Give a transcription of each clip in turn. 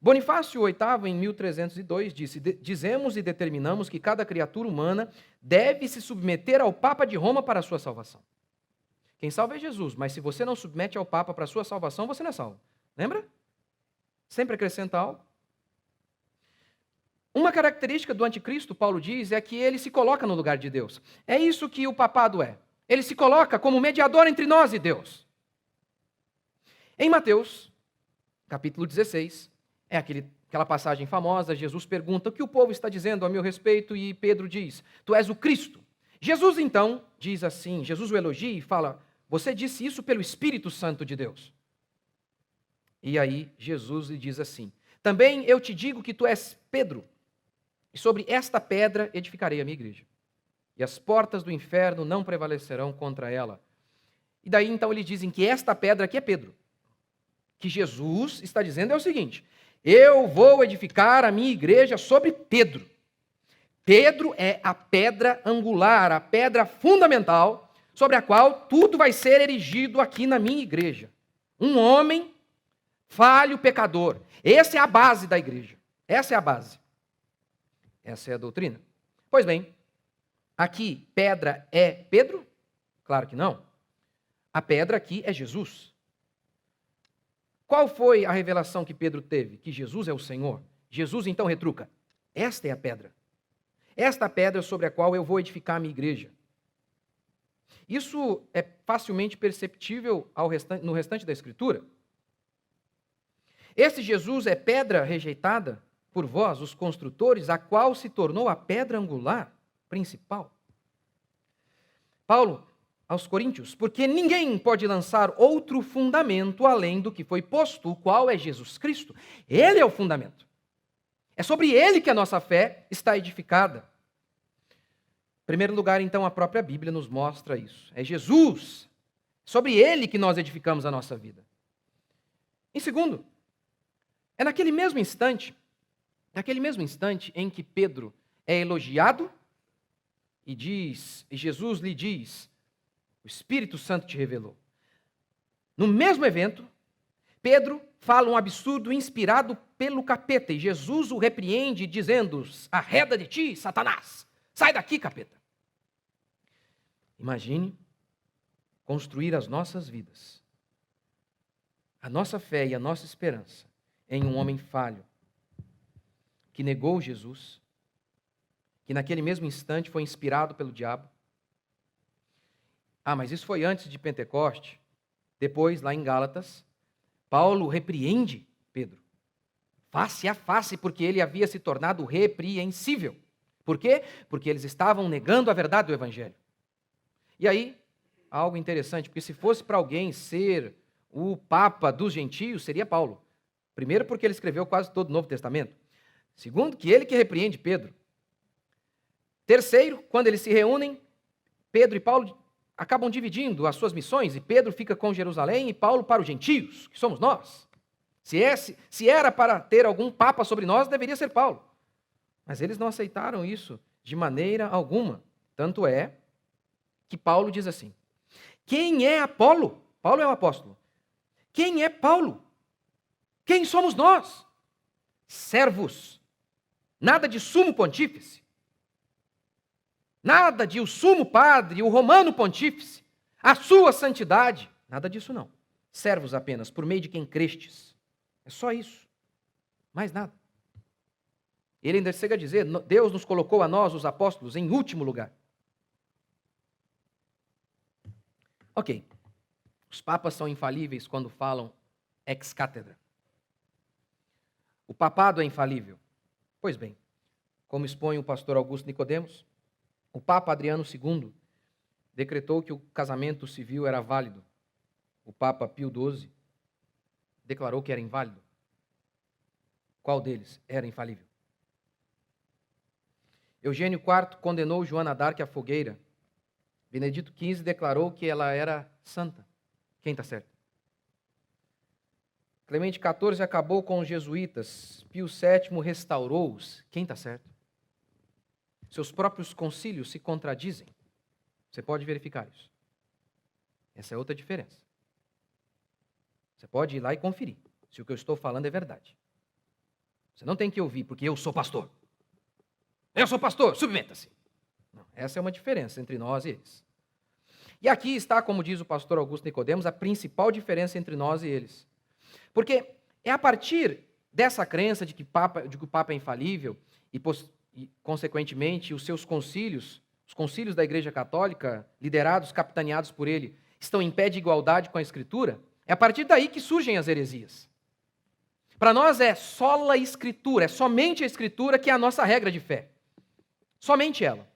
Bonifácio VIII, em 1302, disse: Dizemos e determinamos que cada criatura humana deve se submeter ao Papa de Roma para a sua salvação. Quem salva é Jesus, mas se você não submete ao Papa para a sua salvação, você não é salvo. Lembra? Sempre acrescenta algo. Uma característica do anticristo, Paulo diz, é que ele se coloca no lugar de Deus. É isso que o papado é. Ele se coloca como mediador entre nós e Deus. Em Mateus, capítulo 16, é aquela passagem famosa, Jesus pergunta: o que o povo está dizendo a meu respeito? E Pedro diz: tu és o Cristo. Jesus então diz assim, Jesus o elogia e fala: você disse isso pelo Espírito Santo de Deus. E aí Jesus lhe diz assim: também eu te digo que tu és Pedro, e sobre esta pedra edificarei a minha igreja, e as portas do inferno não prevalecerão contra ela. E daí então eles dizem que esta pedra aqui é Pedro. Que Jesus está dizendo é o seguinte: eu vou edificar a minha igreja sobre Pedro. Pedro é a pedra angular, a pedra fundamental sobre a qual tudo vai ser erigido aqui na minha igreja. Um homem falho, pecador. Essa é a base da igreja. Essa é a base. Essa é a doutrina. Pois bem, aqui pedra é Pedro? Claro que não. A pedra aqui é Jesus. Qual foi a revelação que Pedro teve? Que Jesus é o Senhor. Jesus então retruca: esta é a pedra. Esta pedra sobre a qual eu vou edificar a minha igreja. Isso é facilmente perceptível no restante da Escritura. Esse Jesus é pedra rejeitada por vós, os construtores, a qual se tornou a pedra angular principal. Paulo, aos Coríntios: porque ninguém pode lançar outro fundamento além do que foi posto, o qual é Jesus Cristo. Ele é o fundamento. É sobre ele que a nossa fé está edificada. Em primeiro lugar, então, a própria Bíblia nos mostra isso. É Jesus, sobre ele que nós edificamos a nossa vida. Em segundo, é naquele mesmo instante em que Pedro é elogiado e Jesus lhe diz: o Espírito Santo te revelou. No mesmo evento, Pedro fala um absurdo inspirado pelo capeta e Jesus o repreende dizendo: arreda de ti, Satanás, sai daqui, capeta. Imagine construir as nossas vidas, a nossa fé e a nossa esperança em um homem falho, que negou Jesus, que naquele mesmo instante foi inspirado pelo diabo. Mas isso foi antes de Pentecoste. Depois, lá em Gálatas, Paulo repreende Pedro, face a face, porque ele havia se tornado repreensível. Por quê? Porque eles estavam negando a verdade do Evangelho. E aí, algo interessante, porque se fosse para alguém ser o Papa dos gentios, seria Paulo. Primeiro, porque ele escreveu quase todo o Novo Testamento. Segundo, que ele que repreende Pedro. Terceiro, quando eles se reúnem, Pedro e Paulo acabam dividindo as suas missões, e Pedro fica com Jerusalém e Paulo para os gentios, que somos nós. Se era para ter algum papa sobre nós, deveria ser Paulo. Mas eles não aceitaram isso de maneira alguma. Tanto é que Paulo diz assim: quem é Apolo? Paulo é o apóstolo. Quem é Paulo? Quem somos nós? Servos. Nada de sumo pontífice. Nada de o sumo padre, o romano pontífice, a sua santidade. Nada disso não. Servos apenas, por meio de quem crestes. É só isso. Mais nada. Ele ainda chega a dizer: Deus nos colocou a nós, os apóstolos, em último lugar. Ok. Os papas são infalíveis quando falam ex cátedra. O papado é infalível. Pois bem, como expõe o pastor Augusto Nicodemos, o Papa Adriano II decretou que o casamento civil era válido. O Papa Pio XII declarou que era inválido. Qual deles era infalível? Eugênio IV condenou Joana d'Arc à fogueira. Benedito XV declarou que ela era santa. Quem está certo? Clemente XIV acabou com os jesuítas. Pio VII restaurou-os. Quem está certo? Seus próprios concílios se contradizem. Você pode verificar isso. Essa é outra diferença. Você pode ir lá e conferir se o que eu estou falando é verdade. Você não tem que ouvir, porque eu sou pastor. Eu sou pastor, submeta-se. Essa é uma diferença entre nós e eles. E aqui está, como diz o pastor Augusto Nicodemos, a principal diferença entre nós e eles. Porque é a partir dessa crença de que o Papa é infalível e, consequentemente, os seus concílios, os concílios da Igreja Católica, liderados, capitaneados por ele, estão em pé de igualdade com a Escritura, é a partir daí que surgem as heresias. Para nós é sola Escritura, é somente a Escritura que é a nossa regra de fé. Somente ela.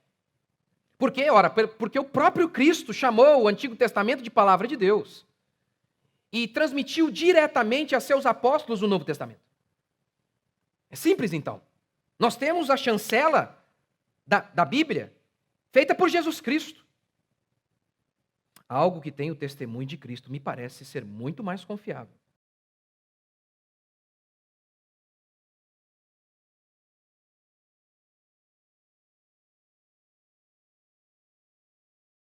Por quê? Ora, porque o próprio Cristo chamou o Antigo Testamento de Palavra de Deus e transmitiu diretamente a seus apóstolos o Novo Testamento. É simples, então. Nós temos a chancela da Bíblia feita por Jesus Cristo. Algo que tem o testemunho de Cristo me parece ser muito mais confiável.